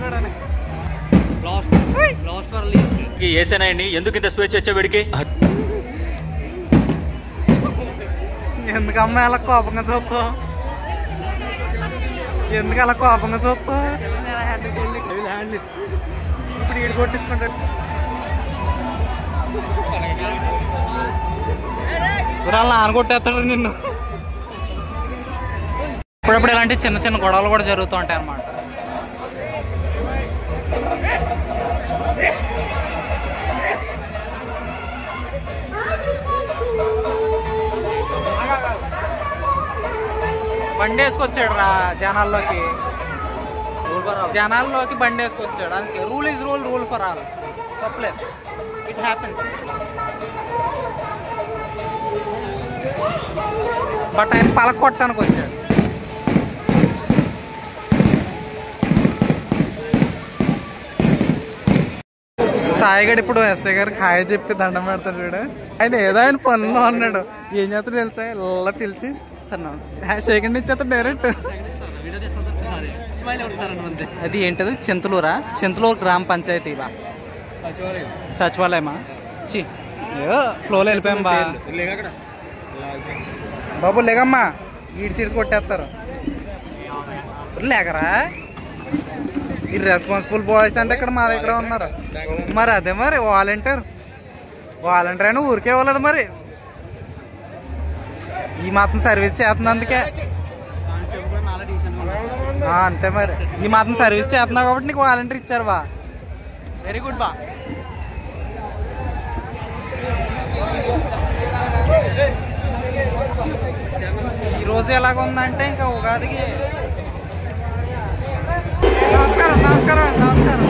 తీసుకున్నాడని last for least ఏసేనాయండి ఎందుకు ఇంత స్వేచ్ఛ వచ్చే వీడికి? ఎందుకమ్మా అలా కోపంగా చూస్తావు? ఎందుకు అలా కోపంగా చూస్తావు? ఇప్పుడు ఈడు కొట్టించుకుంటాడు. వాళ్ళ నాన్న కొట్టేస్తాడు నిన్ను. ఇప్పుడప్పుడు ఇలాంటి చిన్న చిన్న గొడవలు కూడా జరుగుతూ ఉంటాయి అన్నమాట. బండి వేసుకొచ్చాడు రా జనాల్లోకి బండి వేసుకొచ్చాడు. అందుకే rule is rule for all. తప్పలేదు, ఇట్ హ్యాపెన్స్. బట్ ఆయన పలక కొట్టడానికి వచ్చాడు. సాయిగడ్ ఇప్పుడు ఎస్ఐ గారికి హాయ్ చెప్పి దండం పెడతాడు చూడు. ఆయన ఏదో ఆయన పనుల్లో అన్నాడు. ఏం చేస్తాడు తెలుసా? ఇలా పిలిచి సార్ సెకండ్ ఇచ్చేస్తాడు డైరెక్ట్. అది ఏంటది? చింతలూరా? చింతలూరు గ్రామ పంచాయతీవా? సచివాలయమా? ఏదో ఫ్లోలో వెళ్ళిపోయాం బా. బాబు లేకమ్మా, ఈడ్ సీడ్స్ కొట్టేస్తారు. లేకరా ఈ రెస్పాన్సిబుల్ బాయ్స్ అంటే ఇక్కడ మా దగ్గర ఉన్నారు. మరి అదే మరి వాలంటీర్ అయినా ఊరికే ఇవ్వలేదు. మరి ఈ మాత్రం సర్వీస్ చేస్తుంది అందుకే అంతే. మరి ఈ మాత్రం సర్వీస్ చేస్తున్నావు కాబట్టి నీకు వాలంటీర్ ఇచ్చారు బా. వెరీ గుడ్ బా. ఈరోజు ఎలాగ ఉందంటే ఇంకా ఉగాదికి. నమస్కారం నమస్కారం నమస్కారం.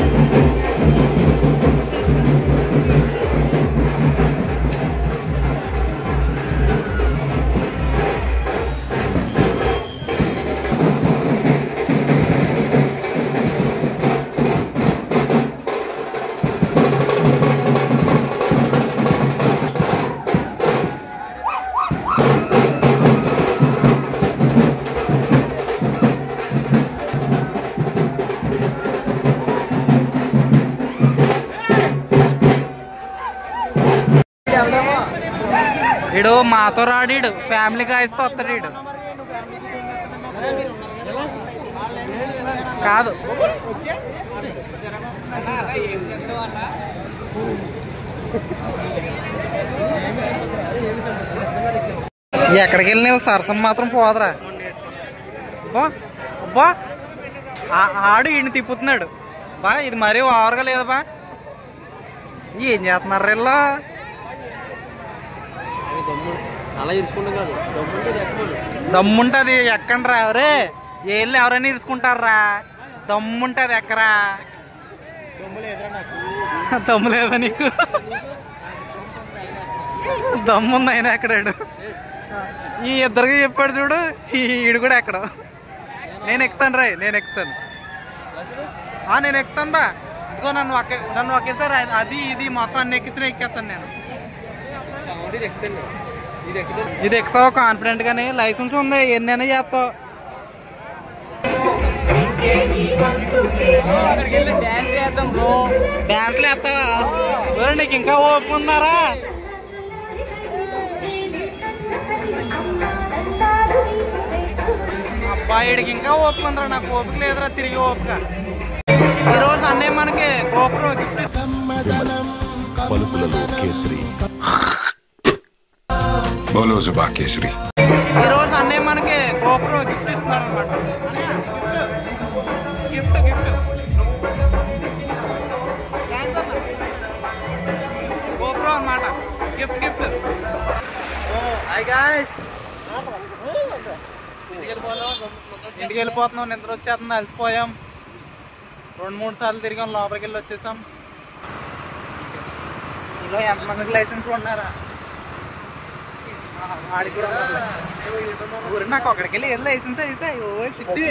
ఈడు మాతో రాడీడు, ఫ్యామిలీ గాయస్తో వస్తాడు. ఈడు కాదు, ఎక్కడికి వెళ్ళి సరసం మాత్రం పోదరా. అబ్బా అబ్బా ఆడు ఈయన తిప్పుతున్నాడు బా. ఇది మరీ ఓవర్గా లేదా బా? ఏం చేస్తున్నారు వీళ్ళు? దమ్ముంటది ఎక్కండి రా. ఎవరే ఏళ్ళు ఎవరైనా ఇరుచుకుంటారా? దమ్ముంటది ఎక్కరా? దమ్ము లేదా నీకు? దమ్ముంది ఆయన ఎక్కడాడు. ఈ ఇద్దరికి చెప్పాడు చూడు, ఈడు కూడా ఎక్కడ. నేను ఎక్కుతాను రా, నేను ఎక్కుతాను బా. ఇదిగో నన్ను ఒకేసారి అది ఇది మొత్తం అన్ని ఎక్కించిన ఎక్కేస్తాను నేను. ఇది ఎక్కుతావు కాన్ఫిడెంట్ గానే, లైసెన్స్ ఉంది, ఎన్నైనా చేస్తావు. డాన్స్లు వేస్తావా? నీకు ఇంకా ఓపిక ఉందారా? అబ్బాయిడికి ఇంకా ఓపిక ఉందరా, నాకు ఓపిక లేదురా. తిరిగి ఓపిక. ఈరోజు అన్నయ్య మనకి గోప్రో గిఫ్ట్ ఈరోజు అన్నయ్య మనకి గోప్రో గిఫ్ట్ ఇస్తున్నాడు అనమాట. గిఫ్ట్ గోప్రో అనమాట. గిఫ్ట్. హాయ్ గాయ్స్, ఇంటికి వెళ్ళిపోతున్నాం. నిద్ర వచ్చేస్తుంది, అలసిపోయాం. 2-3 సార్లు తిరిగాం, లోపలికి వెళ్ళి వచ్చేసాం. ఇందులో ఎంతమందికి లైసెన్స్ ఉన్నారా? ఆడికి కూడా నాకు అక్కడికి వెళ్ళి లైసెన్స్ అయితే చిచ్చి